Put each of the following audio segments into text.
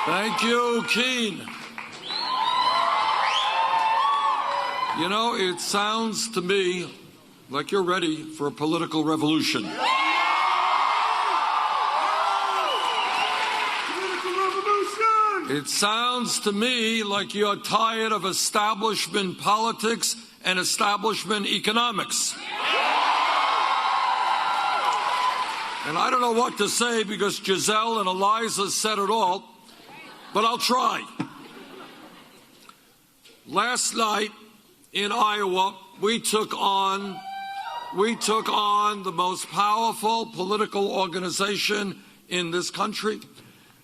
Thank you, Keene. You know, it sounds to me like you're ready for a political revolution. It sounds to me like you're tired of establishment politics and establishment economics. And I don't know what to say because Giselle and Eliza said it all, but I'll try. Last night in Iowa, we took on the most powerful political organization in this country.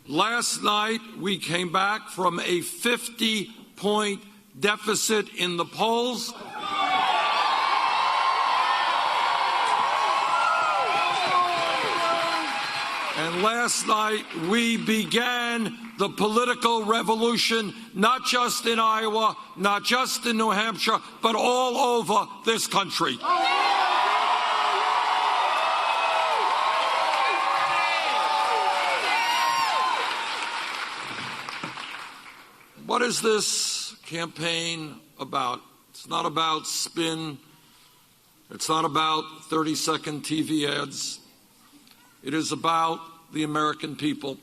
Last night, we came back from a 50-point deficit in the polls. And last night, we began the political revolution, not just in Iowa, not just in New Hampshire, but all over this country. What is this campaign about? It's not about spin. It's not about 30-second TV ads. It is about the American people.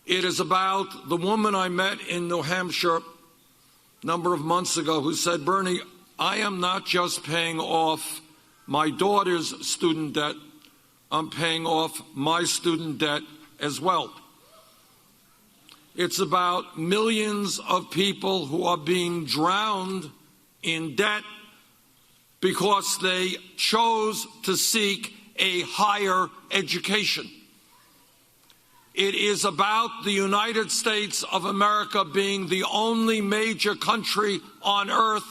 It is about the woman I met in New Hampshire a number of months ago who said, Bernie, I am not just paying off my daughter's student debt, I'm paying off my student debt as well. It's about millions of people who are being drowned in debt because they chose to seek a higher education. It is about the United States of America being the only major country on earth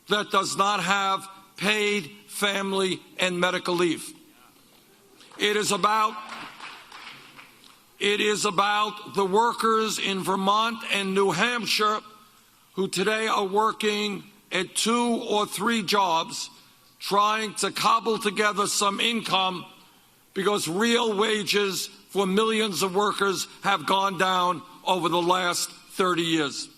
that does not have paid family and medical leave. It is about the workers in Vermont and New Hampshire who today are working at 2 or 3 jobs, trying to cobble together some income because real wages for millions of workers have gone down over the last 30 years.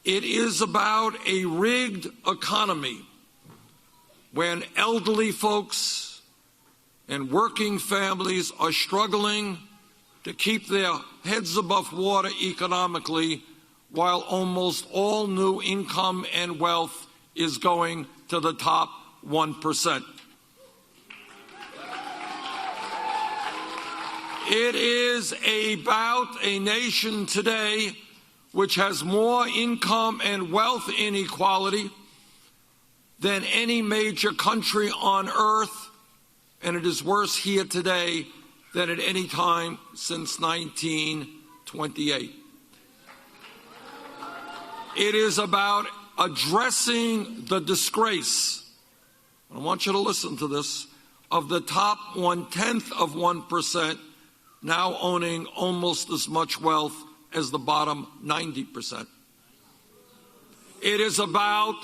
It is about a rigged economy when elderly folks and working families are struggling to keep their heads above water economically, while almost all new income and wealth is going to the top 1%. It is about a nation today which has more income and wealth inequality than any major country on earth, and it is worse here today than at any time since 1928. It is about addressing the disgrace, I want you to listen to this, of the top 0.1% now owning almost as much wealth as the bottom 90%. It is about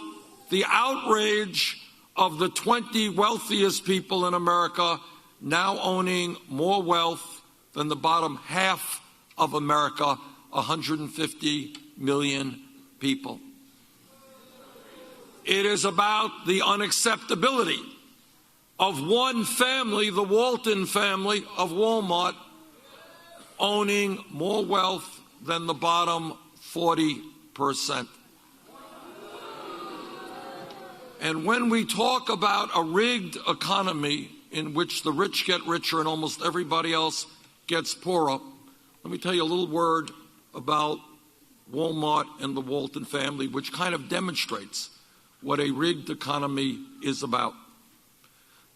the outrage of the 20 wealthiest people in America now owning more wealth than the bottom half of America, 150 million people. It is about the unacceptability of one family, the Walton family of Walmart, owning more wealth than the bottom 40%. And when we talk about a rigged economy in which the rich get richer and almost everybody else gets poorer, let me tell you a little word about Walmart and the Walton family, which kind of demonstrates what a rigged economy is about.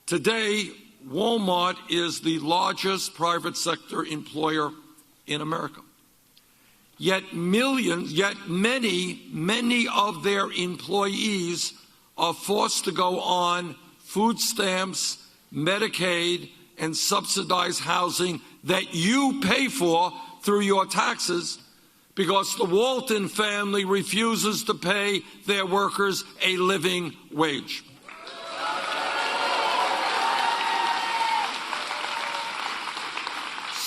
Today, Walmart is the largest private sector employer in America. Yet many of their employees are forced to go on food stamps, Medicaid, and subsidized housing that you pay for through your taxes because the Walton family refuses to pay their workers a living wage.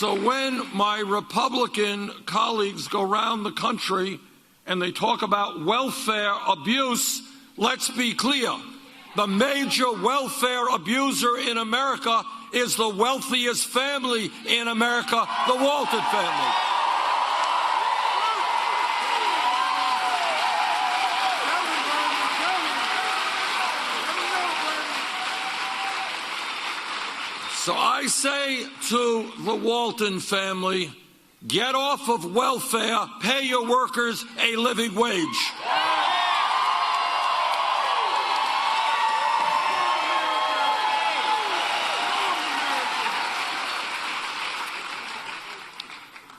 So when my Republican colleagues go around the country and they talk about welfare abuse, let's be clear. The major welfare abuser in America is the wealthiest family in America, the Walton family. So I say to the Walton family, get off of welfare, pay your workers a living wage.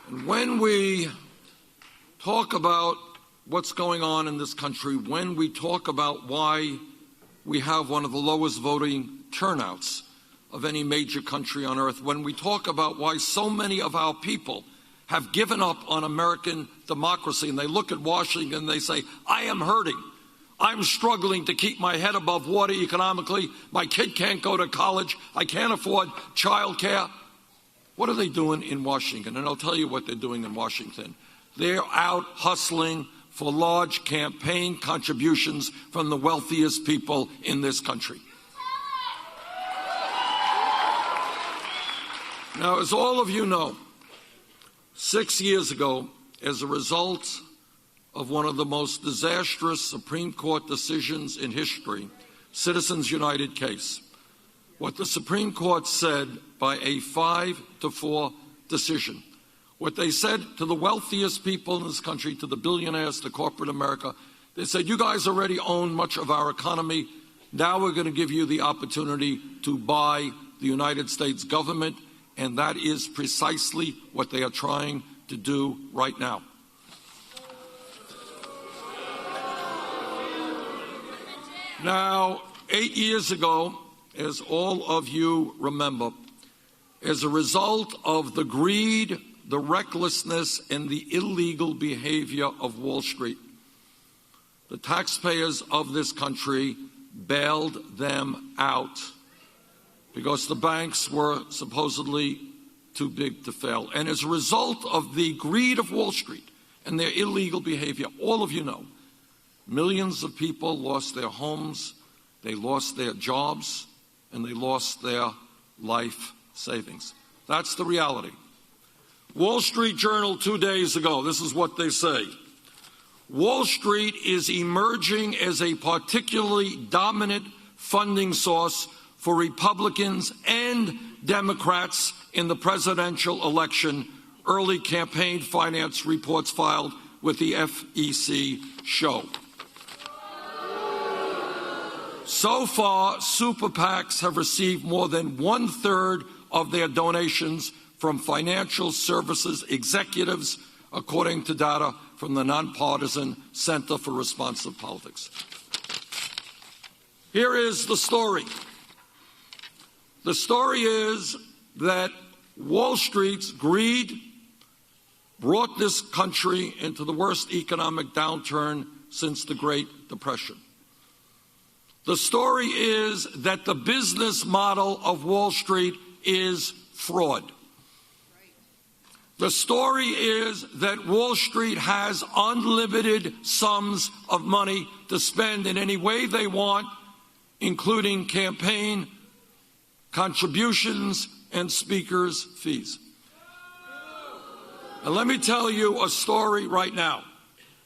And when we talk about what's going on in this country, when we talk about why we have one of the lowest voting turnouts of any major country on earth, when we talk about why so many of our people have given up on American democracy, and they look at Washington and they say, I am hurting. I'm struggling to keep my head above water economically. My kid can't go to college. I can't afford child care. What are they doing in Washington? And I'll tell you what they're doing in Washington. They're out hustling for large campaign contributions from the wealthiest people in this country. Now, as all of you know, 6 years ago, as a result of one of the most disastrous Supreme Court decisions in history, Citizens United case, what the Supreme Court said by a 5-4 decision, what they said to the wealthiest people in this country, to the billionaires, to corporate America, they said, you guys already own much of our economy. Now we're going to give you the opportunity to buy the United States government. And that is precisely what they are trying to do right now. Now, 8 years ago, as all of you remember, as a result of the greed, the recklessness, and the illegal behavior of Wall Street, the taxpayers of this country bailed them out because the banks were supposedly too big to fail. And as a result of the greed of Wall Street and their illegal behavior, all of you know, millions of people lost their homes, they lost their jobs, and they lost their life savings. That's the reality. Wall Street Journal 2 days ago, this is what they say. Wall Street is emerging as a particularly dominant funding source for Republicans and Democrats in the presidential election, early campaign finance reports filed with the FEC show. So far, super PACs have received more than 1/3 of their donations from financial services executives, according to data from the nonpartisan Center for Responsive Politics. Here is the story. The story is that Wall Street's greed brought this country into the worst economic downturn since the Great Depression. The story is that the business model of Wall Street is fraud. The story is that Wall Street has unlimited sums of money to spend in any way they want, including campaign contributions and speakers' fees. And let me tell you a story right now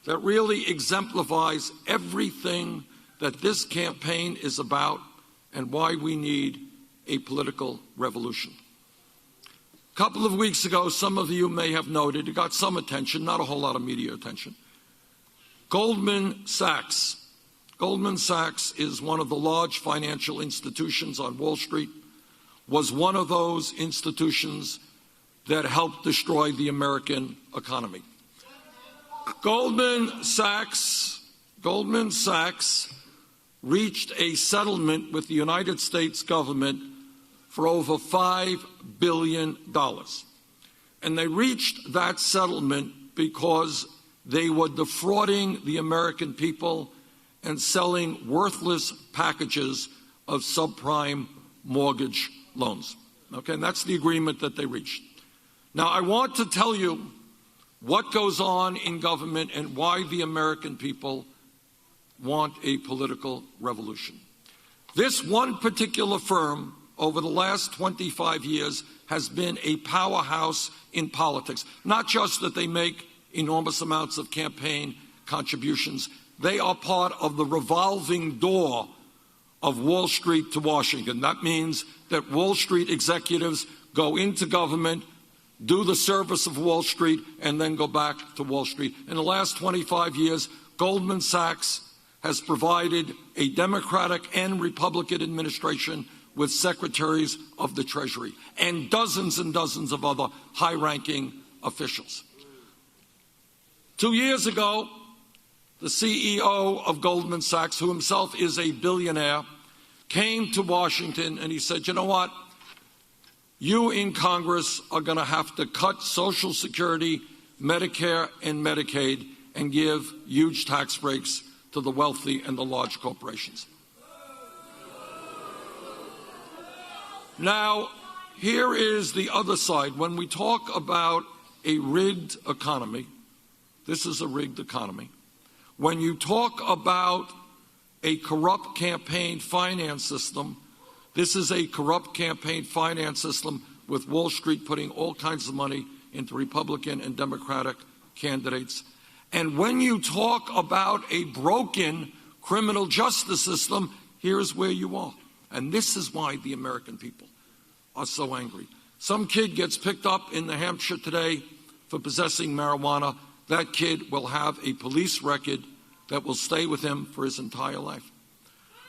that really exemplifies everything that this campaign is about and why we need a political revolution. A couple of weeks ago, some of you may have noted, it got some attention, not a whole lot of media attention. Goldman Sachs. Goldman Sachs is one of the large financial institutions on Wall Street, was one of those institutions that helped destroy the American economy. Goldman Sachs reached a settlement with the United States government for over $5 billion. And they reached that settlement because they were defrauding the American people and selling worthless packages of subprime mortgage loans. Okay, and that's the agreement that they reached. Now, I want to tell you what goes on in government and why the American people want a political revolution. This one particular firm over the last 25 years has been a powerhouse in politics. Not just that they make enormous amounts of campaign contributions, they are part of the revolving door of Wall Street to Washington. That means that Wall Street executives go into government, do the service of Wall Street, and then go back to Wall Street. In the last 25 years, Goldman Sachs has provided a Democratic and Republican administration with secretaries of the Treasury and dozens of other high-ranking officials. 2 years ago, the CEO of Goldman Sachs, who himself is a billionaire, came to Washington and he said, you know what? You in Congress are going to have to cut Social Security, Medicare, and Medicaid and give huge tax breaks to the wealthy and the large corporations. Now, here is the other side. When we talk about a rigged economy, this is a rigged economy. When you talk about a corrupt campaign finance system, this is a corrupt campaign finance system with Wall Street putting all kinds of money into Republican and Democratic candidates. And when you talk about a broken criminal justice system, here's where you are. And this is why the American people are so angry. Some kid gets picked up in New Hampshire today for possessing marijuana. That kid will have a police record that will stay with him for his entire life.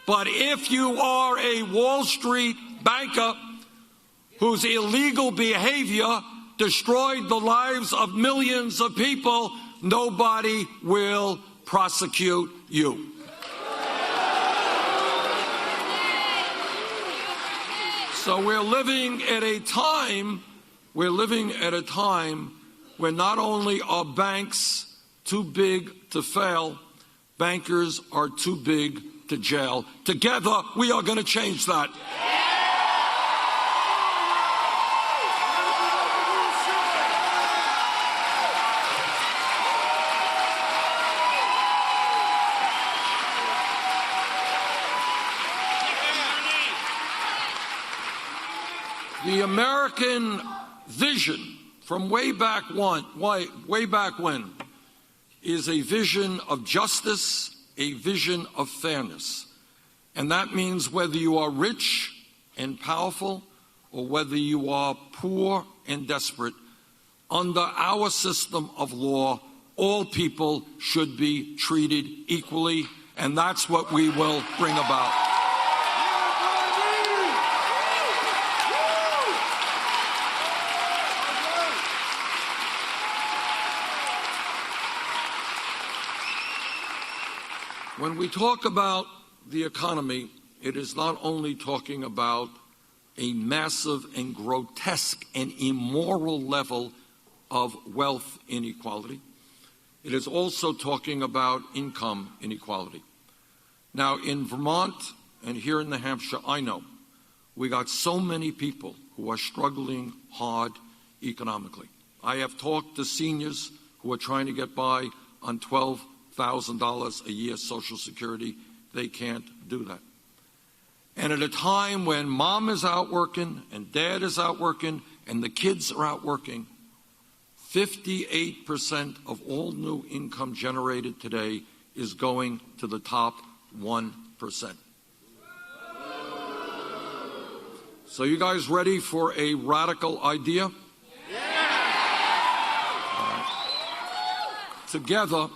But if you are a Wall Street banker whose illegal behavior destroyed the lives of millions of people, nobody will prosecute you. So we're living at a time where not only are banks too big to fail, bankers are too big to jail. Together, we are going to change that. The American vision from way back when is a vision of justice, a vision of fairness. And that means whether you are rich and powerful or whether you are poor and desperate, under our system of law, all people should be treated equally, and that's what we will bring about. When we talk about the economy, it is not only talking about a massive and grotesque and immoral level of wealth inequality. It is also talking about income inequality. Now, in Vermont and here in New Hampshire, I know we got so many people who are struggling hard economically. I have talked to seniors who are trying to get by on $12,000 a year Social Security. They can't do that. And at a time when mom is out working and dad is out working and the kids are out working, 58% of all new income generated today is going to the top 1%. So you guys ready for a radical idea? Together,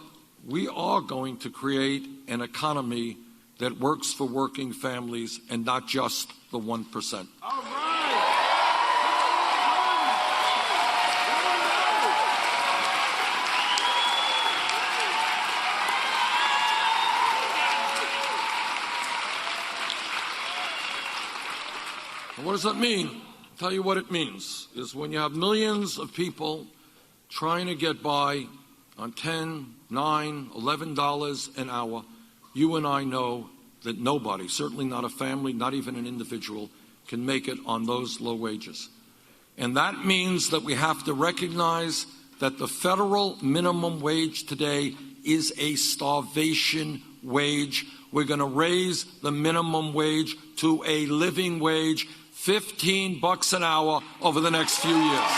we are going to create an economy that works for working families and not just the 1%. All right. What does that mean? I'll tell you what it means is when you have millions of people trying to get by on $10, $9, $11 an hour, you and I know that nobody, certainly not a family, not even an individual, can make it on those low wages. And that means that we have to recognize that the federal minimum wage today is a starvation wage. We're going to raise the minimum wage to a living wage, $15 an hour over the next few years.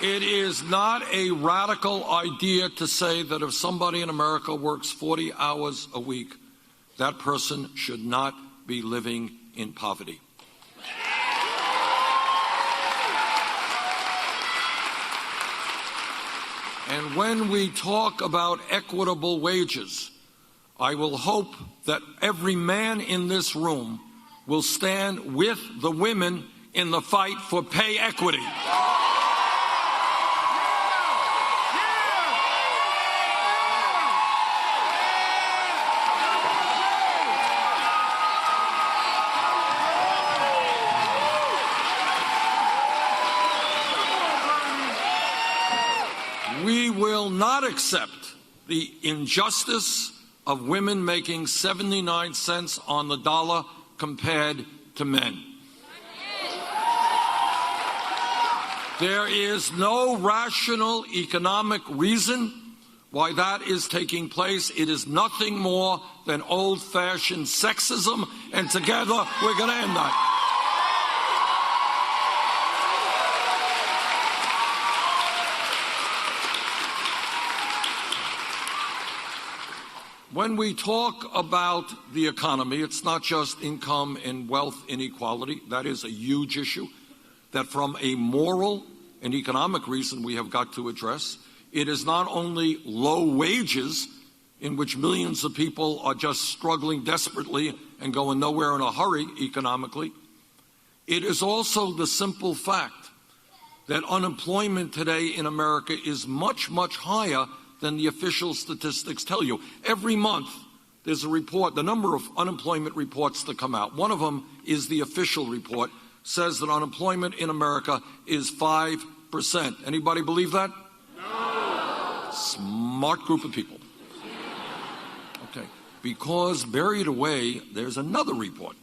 It is not a radical idea to say that if somebody in America works 40 hours a week, that person should not be living in poverty. And when we talk about equitable wages, I will hope that every man in this room will stand with the women in the fight for pay equity. We will not accept the injustice of women making 79 cents on the dollar compared to men. There is no rational economic reason why that is taking place. It is nothing more than old-fashioned sexism, and together we're going to end that. When we talk about the economy, it's not just income and wealth inequality. That is a huge issue that from a moral and economic reason we have got to address. It is not only low wages, in which millions of people are just struggling desperately and going nowhere in a hurry economically. It is also the simple fact that unemployment today in America is much, much higher than the official statistics tell you. Every month there's a report, the number of unemployment reports that come out. One of them is the official report, says that unemployment in America is 5%. Anybody believe that? No. Smart group of people. Okay, because buried away there's another report.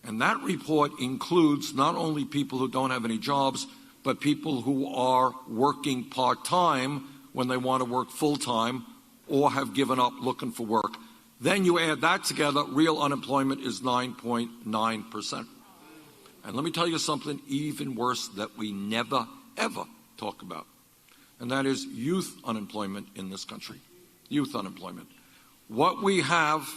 And that report includes not only people who don't have any jobs, but people who are working part-time when they want to work full-time or have given up looking for work. Then you add that together, real unemployment is 9.9%. And let me tell you something even worse that we never, ever talk about, and that is youth unemployment in this country. Youth unemployment. What we have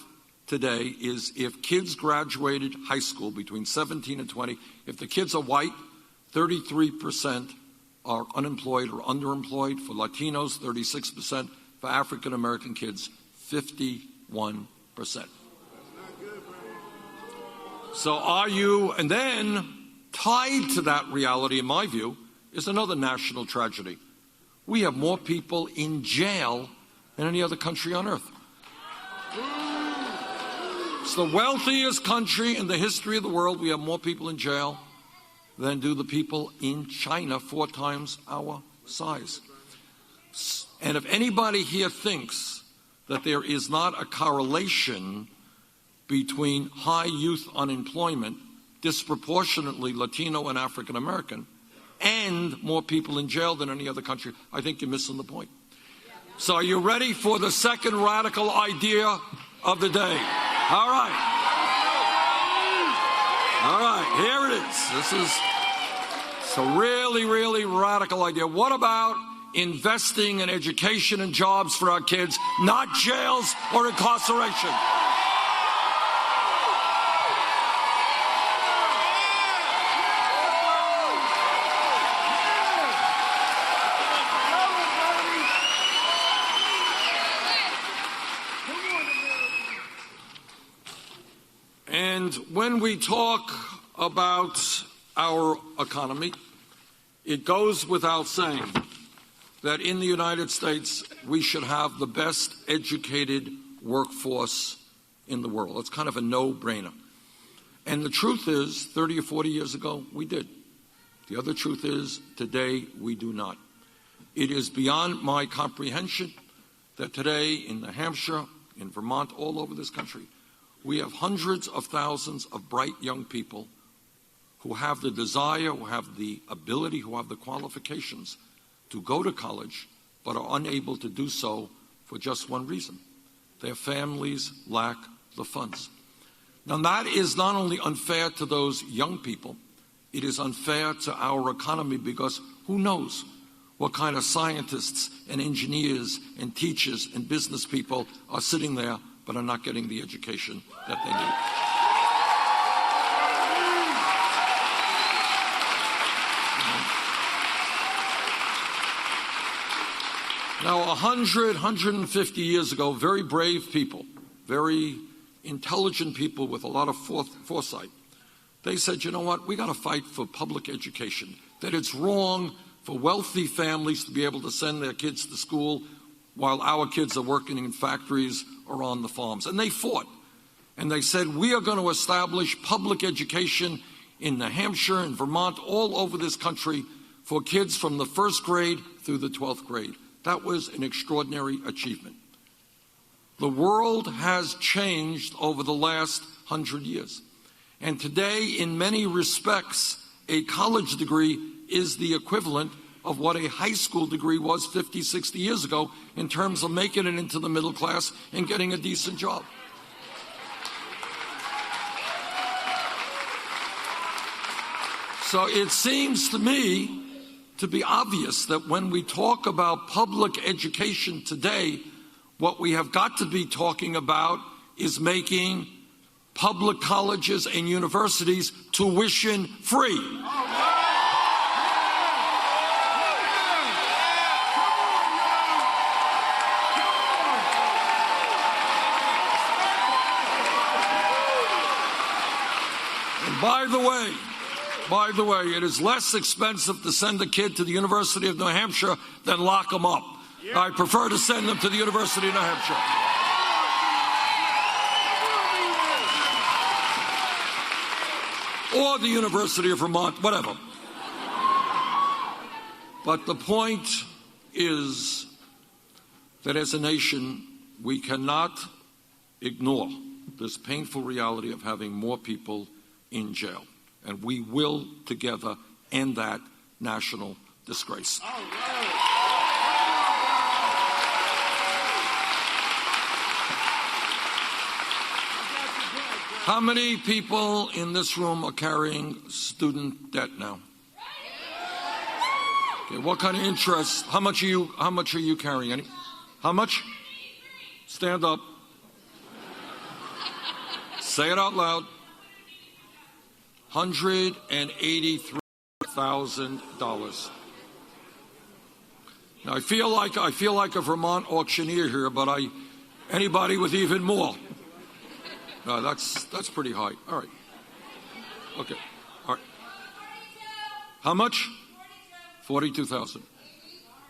today is if kids graduated high school between 17 and 20, if the kids are white, 33% are unemployed or underemployed. For Latinos, 36%. For African American kids, 51%. So are you, and then tied to that reality, in my view, is another national tragedy. We have more people in jail than any other country on earth. It's the wealthiest country in the history of the world. We have more people in jail than do the people in China, 4 times our size. And if anybody here thinks that there is not a correlation between high youth unemployment, disproportionately Latino and African American, and more people in jail than any other country, I think you're missing the point. So are you ready for the second radical idea of the day? All right. All right, here it is. This is a really, really radical idea. What about investing in education and jobs for our kids, not jails or incarceration? And when we talk about our economy, it goes without saying that in the United States we should have the best educated workforce in the world. It's kind of a no-brainer. And the truth is, 30 or 40 years ago, we did. The other truth is, today we do not. It is beyond my comprehension that today in New Hampshire, in Vermont, all over this country, we have hundreds of thousands of bright young people who have the desire, who have the ability, who have the qualifications to go to college, but are unable to do so for just one reason. Their families lack the funds. Now, that is not only unfair to those young people, it is unfair to our economy, because who knows what kind of scientists and engineers and teachers and business people are sitting there but are not getting the education that they need. Now, 150 years ago, very brave people, very intelligent people with a lot of foresight, they said, you know what, we got to fight for public education, that it's wrong for wealthy families to be able to send their kids to school while our kids are working in factories or on the farms. And they fought. And they said, we are going to establish public education in New Hampshire and Vermont, all over this country, for kids from the first grade through the 12th grade. That was an extraordinary achievement. The world has changed over the last 100 years. And today, in many respects, a college degree is the equivalent of what a high school degree was 50, 60 years ago in terms of making it into the middle class and getting a decent job. So it seems to me to be obvious that when we talk about public education today, what we have got to be talking about is making public colleges and universities tuition free. And by the way, it is less expensive to send a kid to the University of New Hampshire than lock them up. Yeah. I prefer to send them to the University of New Hampshire. Or the University of Vermont, whatever. But the point is that as a nation, we cannot ignore this painful reality of having more people in jail. And we will together end that national disgrace. How many people in this room are carrying student debt now? Okay, what kind of interest? How much are you carrying? Any? How much? Stand up. Say it out loud. $183,000. Now I feel like a Vermont auctioneer here, but anybody with even more. No, that's pretty high. All right. Okay. All right. How much? 42,000.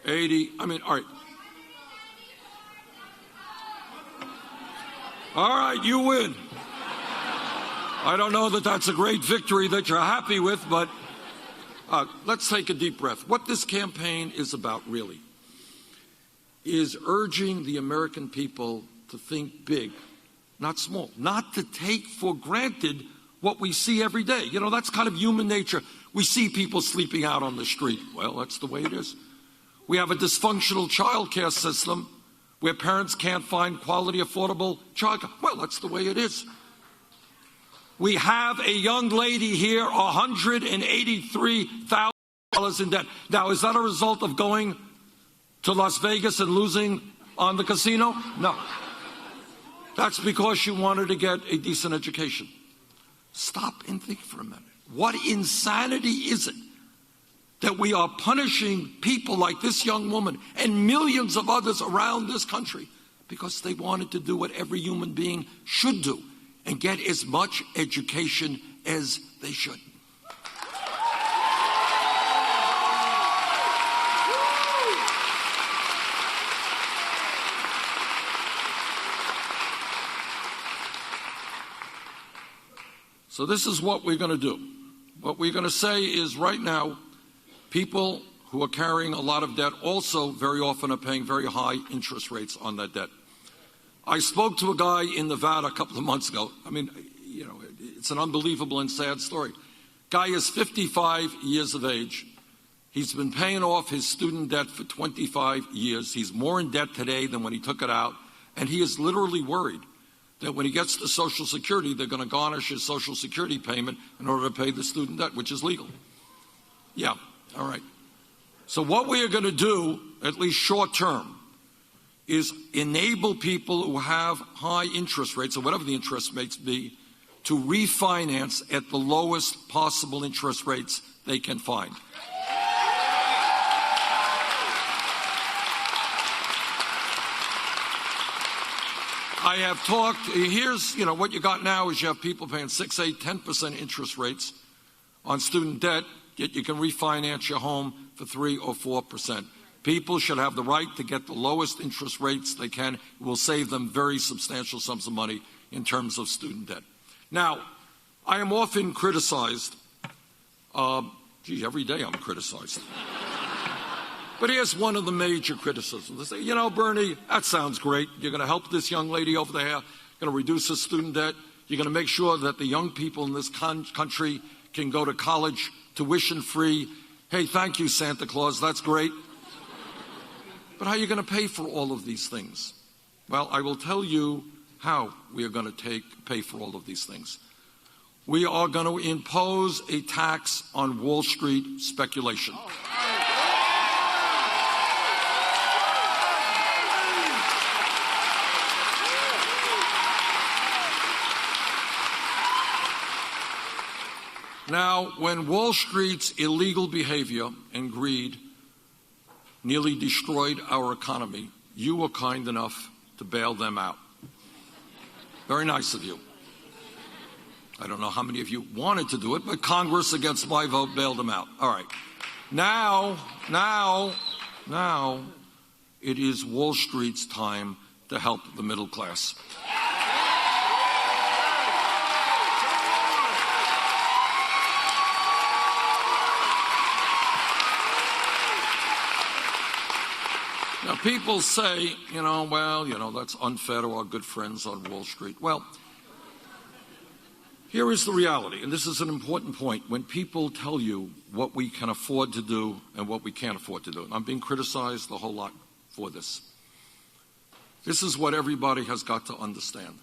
80. I mean, all right. All right, you win. I don't know that that's a great victory that you're happy with, but let's take a deep breath. What this campaign is about, really, is urging the American people to think big, not small, not to take for granted what we see every day. You know, that's kind of human nature. We see people sleeping out on the street. Well, that's the way it is. We have a dysfunctional child care system where parents can't find quality, affordable child care. Well, that's the way it is. We have a young lady here, $183,000 in debt. Now, is that a result of going to Las Vegas and losing on the casino? No. That's because she wanted to get a decent education. Stop and think for a minute. What insanity is it that we are punishing people like this young woman and millions of others around this country because they wanted to do what every human being should do and get as much education as they should? So this is what we're going to do. What we're going to say is right now, people who are carrying a lot of debt also very often are paying very high interest rates on that debt. I spoke to a guy in Nevada a couple of months ago. I mean, you know, it's an unbelievable and sad story. Guy is 55 years of age. He's been paying off his student debt for 25 years. He's more in debt today than when he took it out. And he is literally worried that when he gets to Social Security, they're going to garnish his Social Security payment in order to pay the student debt, which is legal. Yeah, all right. So what we are going to do, at least short term, is enable people who have high interest rates, or whatever the interest rates be, to refinance at the lowest possible interest rates they can find. I have talked, here's, you know, what you got now is you have people paying 6, 8, 10% interest rates on student debt, yet you can refinance your home for 3 or 4%. People should have the right to get the lowest interest rates they can. It will save them very substantial sums of money in terms of student debt. Now, I am often criticized. Every day I'm criticized. But here's one of the major criticisms. They say, you know, Bernie, that sounds great. You're going to help this young lady over there. You're going to reduce her student debt. You're going to make sure that the young people in this country can go to college tuition free. Hey, thank you, Santa Claus. That's great. But how are you going to pay for all of these things? Well, I will tell you how we are going to pay for all of these things. We are going to impose a tax on Wall Street speculation. Now, when Wall Street's illegal behavior and greed nearly destroyed our economy, you were kind enough to bail them out. Very nice of you. I don't know how many of you wanted to do it, but Congress, against my vote, bailed them out. All right. Now, it is Wall Street's time to help the middle class. Now, people say, that's unfair to our good friends on Wall Street. Well, here is the reality, and this is an important point. When people tell you what we can afford to do and what we can't afford to do, and I'm being criticized a whole lot for this, this is what everybody has got to understand,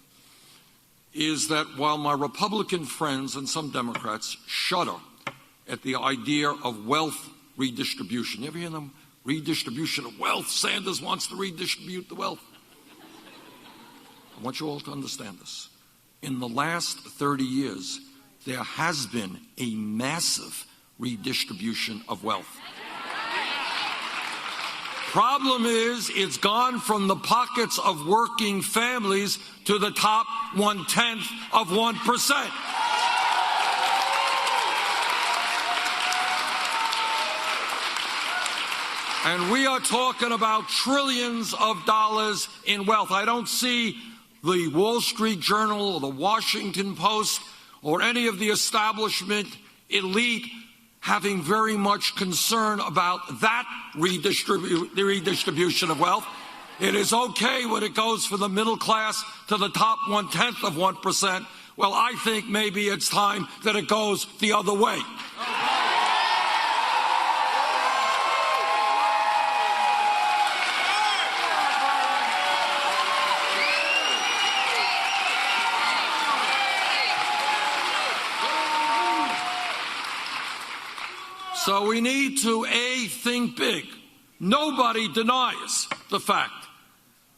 is that while my Republican friends and some Democrats shudder at the idea of wealth redistribution, you ever hear them? Redistribution of wealth. Sanders wants to redistribute the wealth. I want you all to understand this. In the last 30 years, there has been a massive redistribution of wealth. Problem is, it's gone from the pockets of working families to the top 1/10 of 1%. And we are talking about trillions of dollars in wealth. I don't see the Wall Street Journal or the Washington Post or any of the establishment elite having very much concern about that redistribution of wealth. It is okay when it goes from the middle class to the top 1/10 of 1%. Well, I think maybe it's time that it goes the other way. So we need to, A, think big. Nobody denies the fact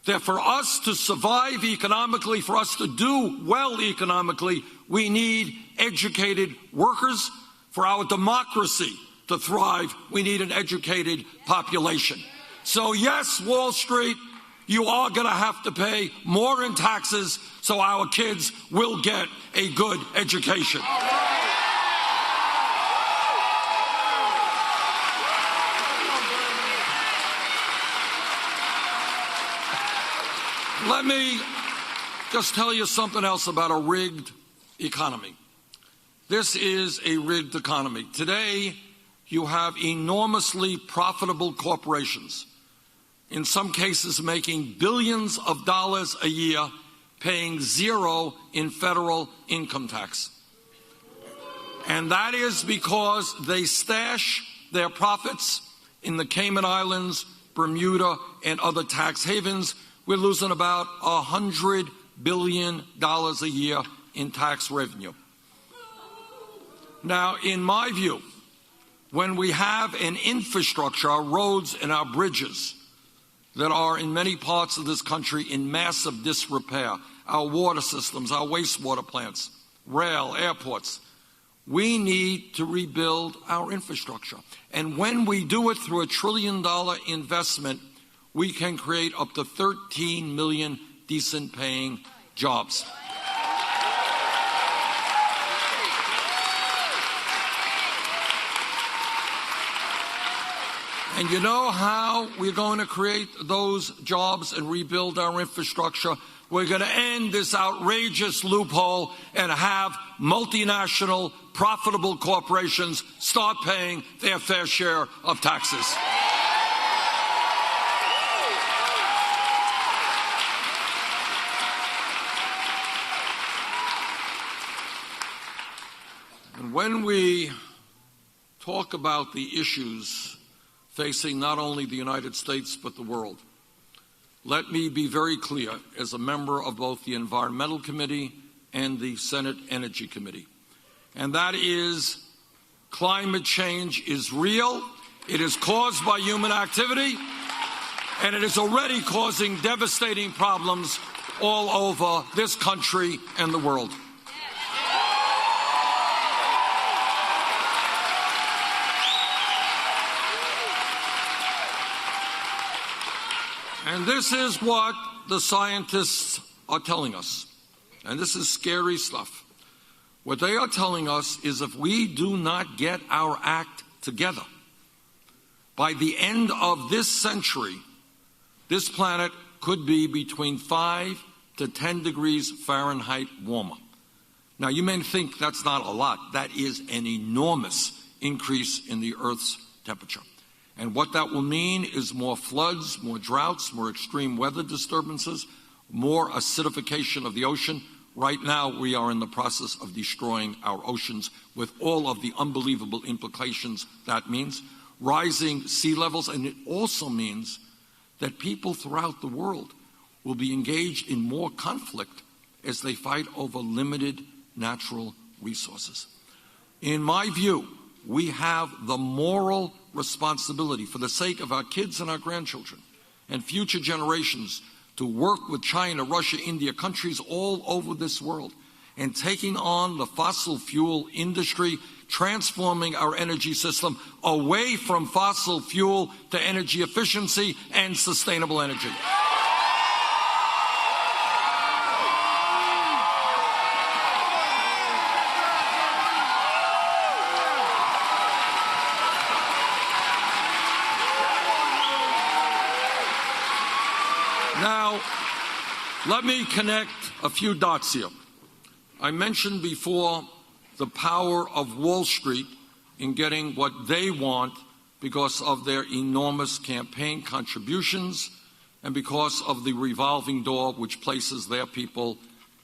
that for us to survive economically, for us to do well economically, we need educated workers. For our democracy to thrive, we need an educated population. So yes, Wall Street, you are going to have to pay more in taxes so our kids will get a good education. Let me just tell you something else about a rigged economy. This is a rigged economy. Today, you have enormously profitable corporations, in some cases making billions of dollars a year, paying zero in federal income tax. And that is because they stash their profits in the Cayman Islands, Bermuda, and other tax havens. We're losing about $100 billion a year in tax revenue. Now, in my view, when we have an infrastructure, our roads and our bridges, that are in many parts of this country in massive disrepair, our water systems, our wastewater plants, rail, airports, we need to rebuild our infrastructure. And when we do it through $1 trillion investment, we can create up to 13 million decent-paying jobs. And you know how we're going to create those jobs and rebuild our infrastructure? We're going to end this outrageous loophole and have multinational, profitable corporations start paying their fair share of taxes. And when we talk about the issues facing not only the United States but the world, let me be very clear as a member of both the Environmental Committee and the Senate Energy Committee, and that is climate change is real, it is caused by human activity, and it is already causing devastating problems all over this country and the world. And this is what the scientists are telling us. And this is scary stuff. What they are telling us is if we do not get our act together, by the end of this century, this planet could be between 5 to 10 degrees Fahrenheit warmer. Now, you may think that's not a lot. That is an enormous increase in the Earth's temperature. And what that will mean is more floods, more droughts, more extreme weather disturbances, more acidification of the ocean. Right now, we are in the process of destroying our oceans with all of the unbelievable implications that means. Rising sea levels, and it also means that people throughout the world will be engaged in more conflict as they fight over limited natural resources. In my view, we have the moral responsibility for the sake of our kids and our grandchildren and future generations to work with China, Russia, India, countries all over this world, and taking on the fossil fuel industry, transforming our energy system away from fossil fuel to energy efficiency and sustainable energy. Now, let me connect a few dots here. I mentioned before the power of Wall Street in getting what they want because of their enormous campaign contributions and because of the revolving door which places their people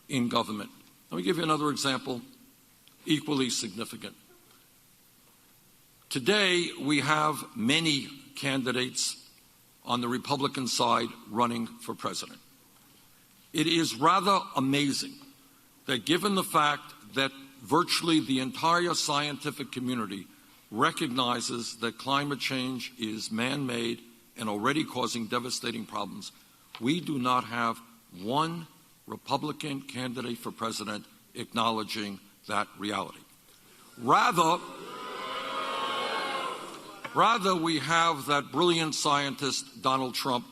in government. Let me give you another example, equally significant. Today, we have many candidates on the Republican side running for president. It is rather amazing that given the fact that virtually the entire scientific community recognizes that climate change is man-made and already causing devastating problems, we do not have one Republican candidate for president acknowledging that reality. Rather, we have that brilliant scientist, Donald Trump,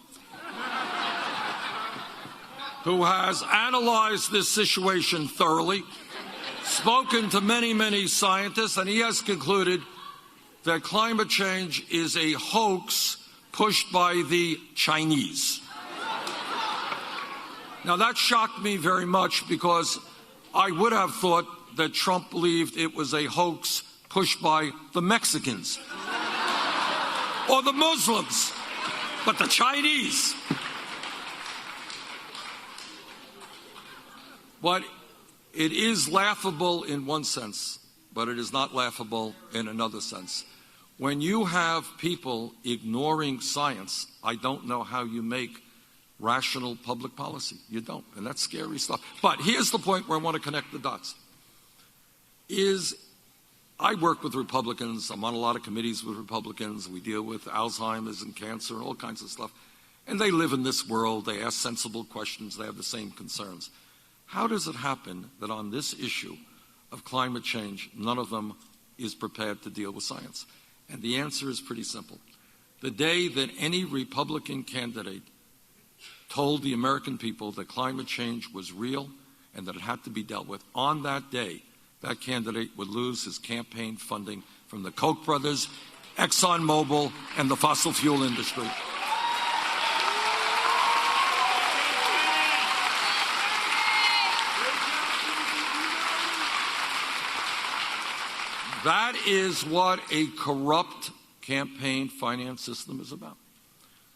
who has analyzed this situation thoroughly, spoken to many, many scientists, and he has concluded that climate change is a hoax pushed by the Chinese. Now, that shocked me very much because I would have thought that Trump believed it was a hoax pushed by the Mexicans. or the Muslims, but the Chinese. But it is laughable in one sense, but it is not laughable in another sense. When you have people ignoring science, I don't know how you make rational public policy. You don't, and that's scary stuff. But here's the point where I want to connect the dots. I work with Republicans. I'm on a lot of committees with Republicans. We deal with Alzheimer's and cancer and all kinds of stuff. And they live in this world. They ask sensible questions. They have the same concerns. How does it happen that on this issue of climate change, none of them is prepared to deal with science? And the answer is pretty simple. The day that any Republican candidate told the American people that climate change was real and that it had to be dealt with, on that day, that candidate would lose his campaign funding from the Koch brothers, ExxonMobil, and the fossil fuel industry. That is what a corrupt campaign finance system is about.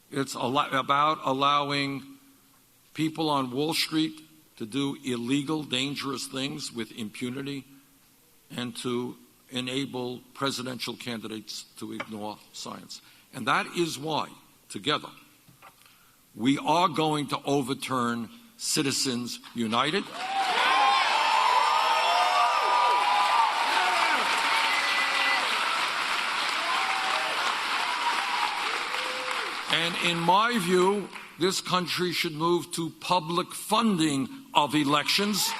It's about allowing people on Wall Street to do illegal, dangerous things with impunity and to enable presidential candidates to ignore science. And that is why, together, we are going to overturn Citizens United. And in my view, this country should move to public funding of elections.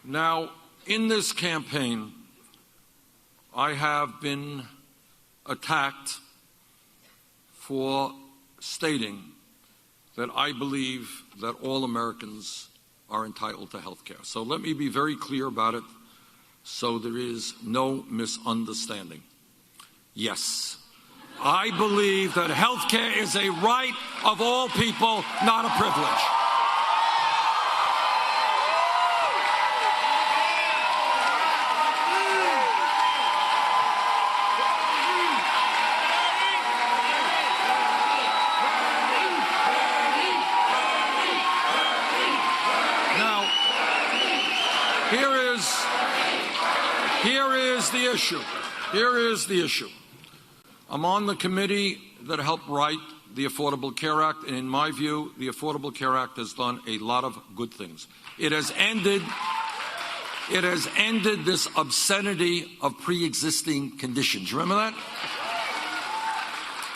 Now, in this campaign, I have been attacked for stating that I believe that all Americans are entitled to health care. So let me be very clear about it so there is no misunderstanding. Yes, I believe that health care is a right of all people, not a privilege. Here is the issue. I'm on the committee that helped write the Affordable Care Act, and in my view, the Affordable Care Act has done a lot of good things. It has ended this obscenity of pre-existing conditions. Remember that?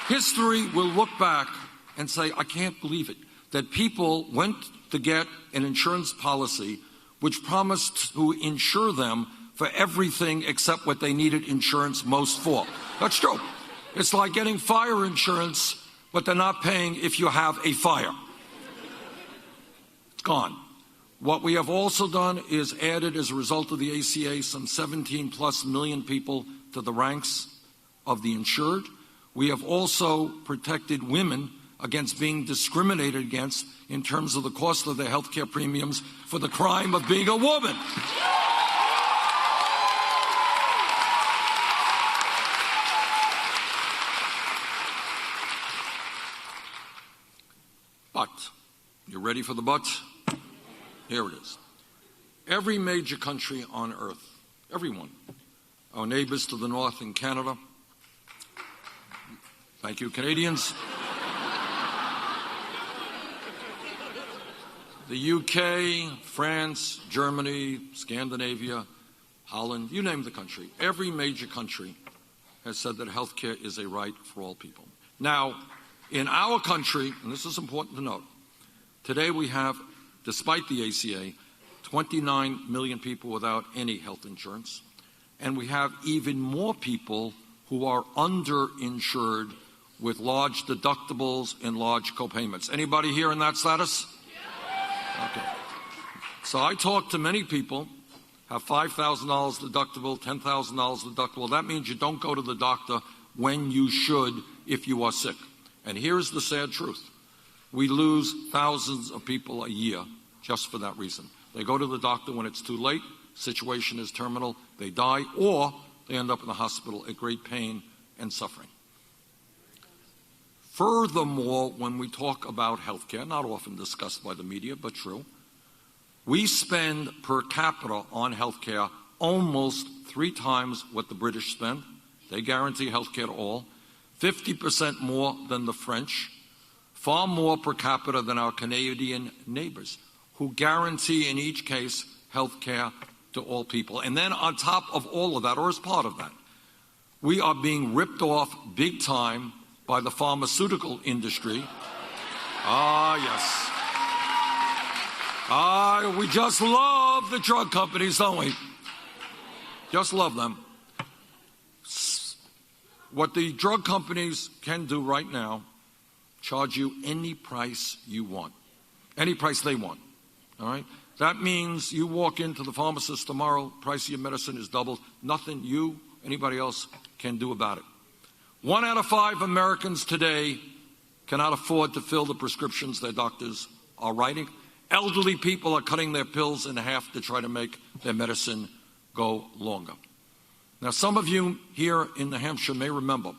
History will look back and say, I can't believe it, that people went to get an insurance policy which promised to insure them for everything except what they needed insurance most for. That's true. It's like getting fire insurance, but they're not paying if you have a fire. It's gone. What we have also done is added, as a result of the ACA, some 17+ million people to the ranks of the insured. We have also protected women against being discriminated against in terms of the cost of their health care premiums for the crime of being a woman. But, you ready for the but? Here it is. Every major country on earth, everyone, our neighbors to the north in Canada, thank you, Canadians, the UK, France, Germany, Scandinavia, Holland, you name the country, every major country has said that health care is a right for all people. Now, in our country, and this is important to note, today we have, despite the ACA, 29 million people without any health insurance, and we have even more people who are underinsured with large deductibles and large copayments. Anybody here in that status? Okay. So I talk to many people, have $5,000 deductible, $10,000 deductible. That means you don't go to the doctor when you should if you are sick. And here's the sad truth. We lose thousands of people a year just for that reason. They go to the doctor when it's too late, situation is terminal, they die, or they end up in the hospital at great pain and suffering. Furthermore, when we talk about health care, not often discussed by the media, but true, we spend per capita on health care almost 3 times what the British spend. They guarantee health care to all. 50% more than the French. Far more per capita than our Canadian neighbors, who guarantee in each case health care to all people. And then on top of all of that, or as part of that, we are being ripped off big time by the pharmaceutical industry. Yes. We just love the drug companies, don't we? Just love them. What the drug companies can do right now, charge you any price you want, any price they want, all right? That means you walk into the pharmacist tomorrow, price of your medicine is doubled, nothing you, anybody else can do about it. 1 out of 5 Americans today cannot afford to fill the prescriptions their doctors are writing. Elderly people are cutting their pills in half to try to make their medicine go longer. Now, some of you here in New Hampshire may remember,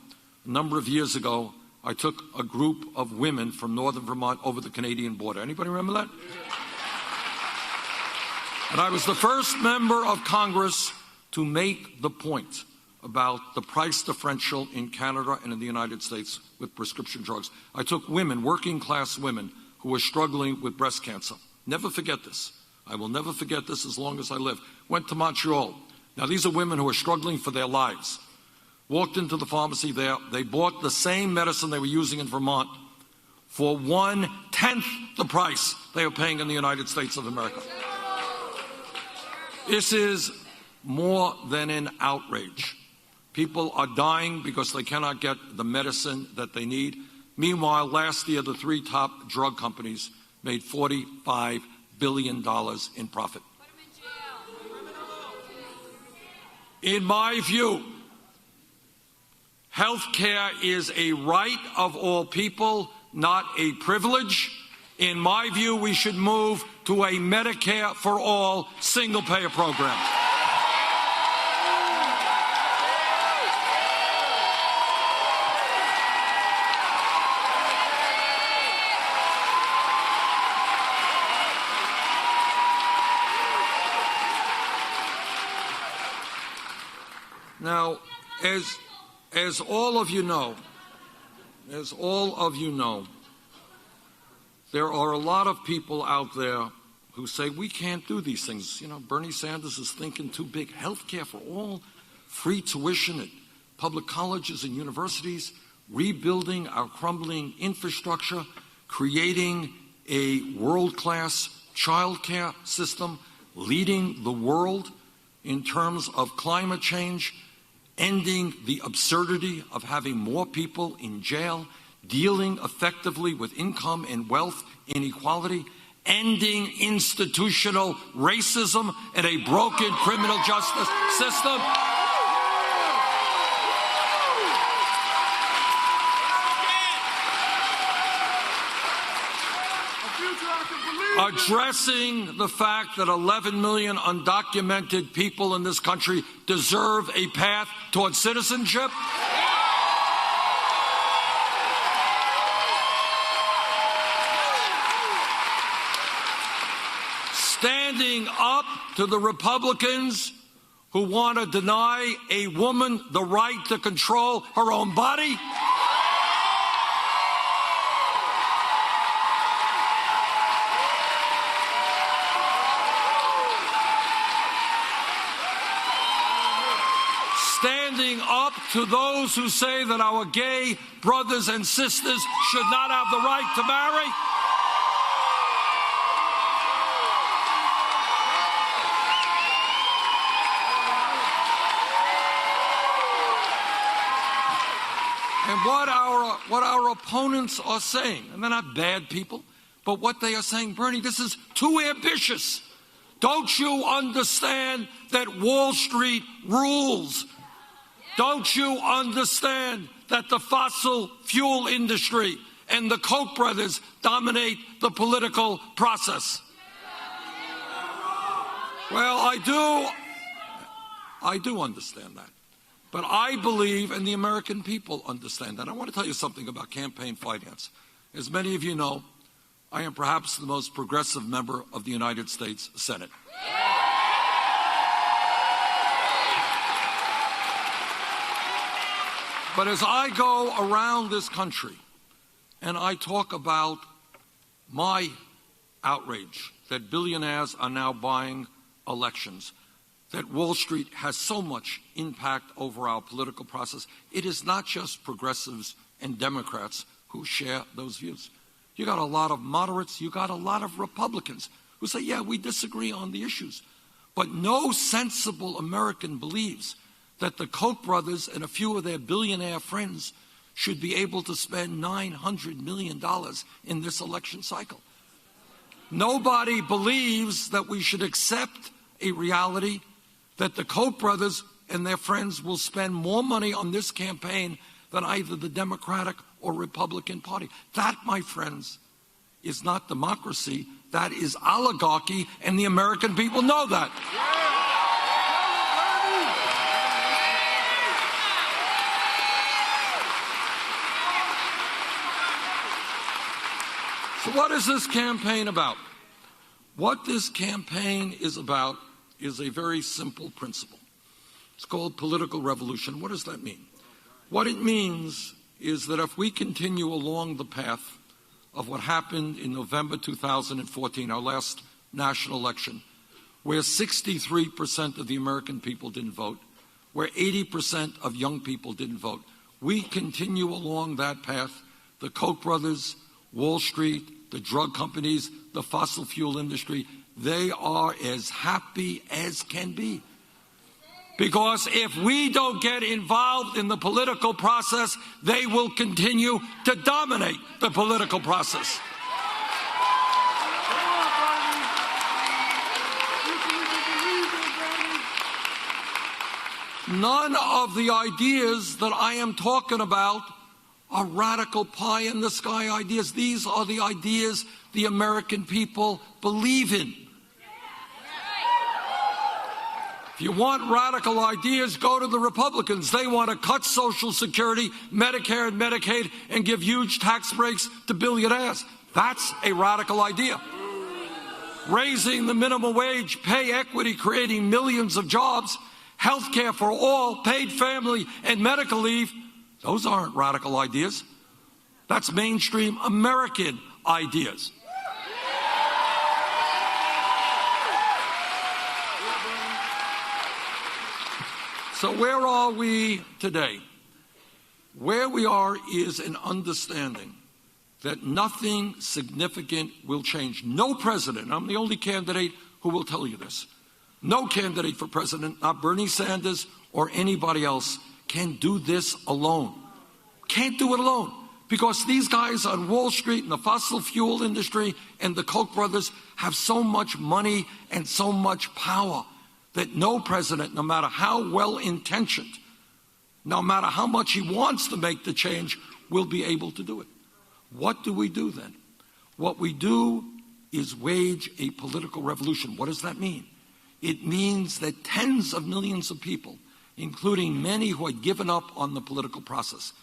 a number of years ago, I took a group of women from northern Vermont over the Canadian border. Anybody remember that? And I was the first member of Congress to make the point about the price differential in Canada and in the United States with prescription drugs. I took women, working class women, who were struggling with breast cancer. Never forget this. I will never forget this as long as I live. Went to Montreal. Now, these are women who are struggling for their lives. Walked into the pharmacy there. They bought the same medicine they were using in Vermont for 1/10 the price they are paying in the United States of America. This is more than an outrage. People are dying because they cannot get the medicine that they need. Meanwhile, last year, the 3 top drug companies made $45 billion in profit. In my view, health care is a right of all people, not a privilege. In my view, we should move to a Medicare for all single-payer program. Now, as all of you know, there are a lot of people out there who say we can't do these things. You know, Bernie Sanders is thinking too big. Health care for all, free tuition at public colleges and universities, rebuilding our crumbling infrastructure, creating a world-class child care system, leading the world in terms of climate change, ending the absurdity of having more people in jail, dealing effectively with income and wealth inequality, ending institutional racism and a broken criminal justice system. Addressing the fact that 11 million undocumented people in this country deserve a path towards citizenship. Standing up to the Republicans who want to deny a woman the right to control her own body. Standing up to those who say that our gay brothers and sisters should not have the right to marry. And what our opponents are saying, and they're not bad people, but what they are saying, Bernie, this is too ambitious. Don't you understand that Wall Street rules? Don't you understand that the fossil fuel industry and the Koch brothers dominate the political process? Well, I do understand that. But I believe, and the American people understand that. I want to tell you something about campaign finance. As many of you know, I am perhaps the most progressive member of the United States Senate. But as I go around this country and I talk about my outrage that billionaires are now buying elections, that Wall Street has so much impact over our political process, it is not just progressives and Democrats who share those views. You got a lot of moderates, you got a lot of Republicans who say, yeah, we disagree on the issues. But no sensible American believes that the Koch brothers and a few of their billionaire friends should be able to spend $900 million in this election cycle. Nobody believes that we should accept a reality that the Koch brothers and their friends will spend more money on this campaign than either the Democratic or Republican Party. That, my friends, is not democracy. That is oligarchy, and the American people know that. So what is this campaign about? What this campaign is about is a very simple principle. It's called political revolution. What does that mean? What it means is that if we continue along the path of what happened in November 2014, our last national election, where 63% of the American people didn't vote, where 80% of young people didn't vote, we continue along that path. The Koch brothers, Wall Street, the drug companies, the fossil fuel industry, they are as happy as can be. Because if we don't get involved in the political process, they will continue to dominate the political process. None of the ideas that I am talking about are radical pie-in-the-sky ideas. These are the ideas the American people believe in. If you want radical ideas, go to the Republicans. They want to cut Social Security, Medicare, and Medicaid, and give huge tax breaks to billionaires. That's a radical idea. Raising the minimum wage, pay equity, creating millions of jobs, health care for all, paid family and medical leave, those aren't radical ideas. That's mainstream American ideas. So where are we today? Where we are is an understanding that nothing significant will change. No president, I'm the only candidate who will tell you this, no candidate for president, not Bernie Sanders or anybody else, can do this alone. Can't do it alone. Because these guys on Wall Street and the fossil fuel industry and the Koch brothers have so much money and so much power that no president, no matter how well-intentioned, no matter how much he wants to make the change, will be able to do it. What do we do then? What we do is wage a political revolution. What does that mean? It means that tens of millions of people, including many who had given up on the political process,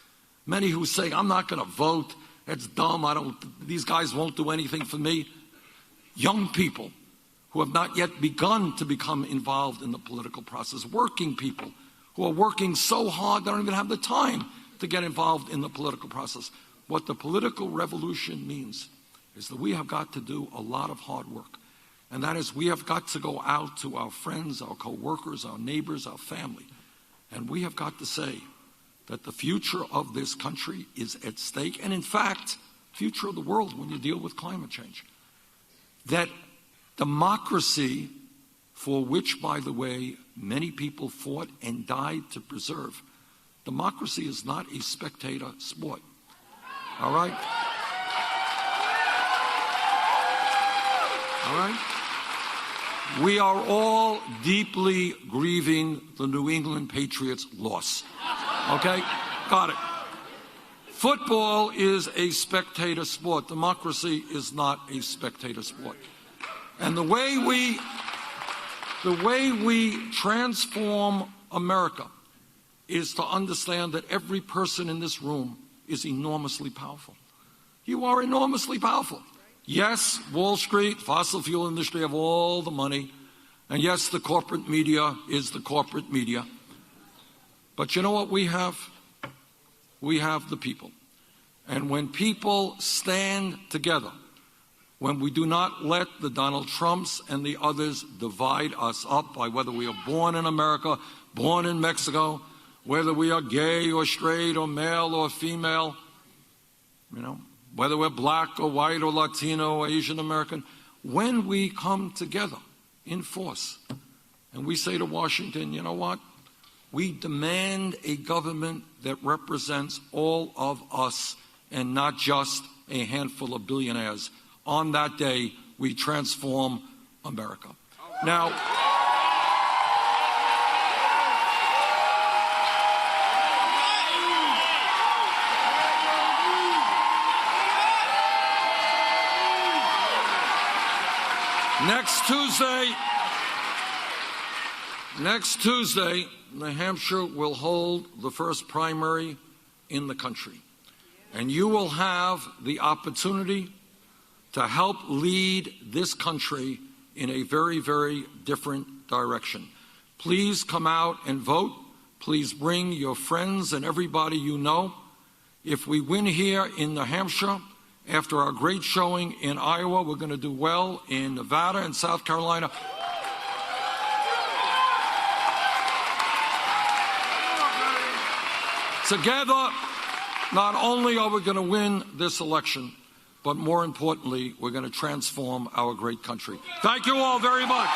many who say, I'm not going to vote, that's dumb, these guys won't do anything for me. Young people who have not yet begun to become involved in the political process, working people who are working so hard they don't even have the time to get involved in the political process. What the political revolution means is that we have got to do a lot of hard work. And that is, we have got to go out to our friends, our co-workers, our neighbors, our family, and we have got to say that the future of this country is at stake, and in fact, future of the world when you deal with climate change. That democracy, for which, by the way, many people fought and died to preserve, democracy is not a spectator sport. All right? All right? We are all deeply grieving the New England Patriots' loss. Okay? Got it. Football is a spectator sport. Democracy is not a spectator sport. And the way we The way we transform America is to understand that every person in this room is enormously powerful. You are enormously powerful. Yes, Wall Street, fossil fuel industry have all the money. And yes, the corporate media is the corporate media. But you know what we have? We have the people. And when people stand together, when we do not let the Donald Trumps and the others divide us up by whether we are born in America, born in Mexico, whether we are gay or straight or male or female, whether we're black or white or Latino or Asian American, when we come together in force and we say to Washington, you know what? We demand a government that represents all of us and not just a handful of billionaires. On that day, we transform America. Now, next Tuesday, New Hampshire will hold the first primary in the country. And you will have the opportunity to help lead this country in a very, very different direction. Please come out and vote. Please bring your friends and everybody you know. If we win here in New Hampshire, after our great showing in Iowa, we're going to do well in Nevada and South Carolina. Together, not only are we going to win this election, but more importantly, we're going to transform our great country. Thank you all very much.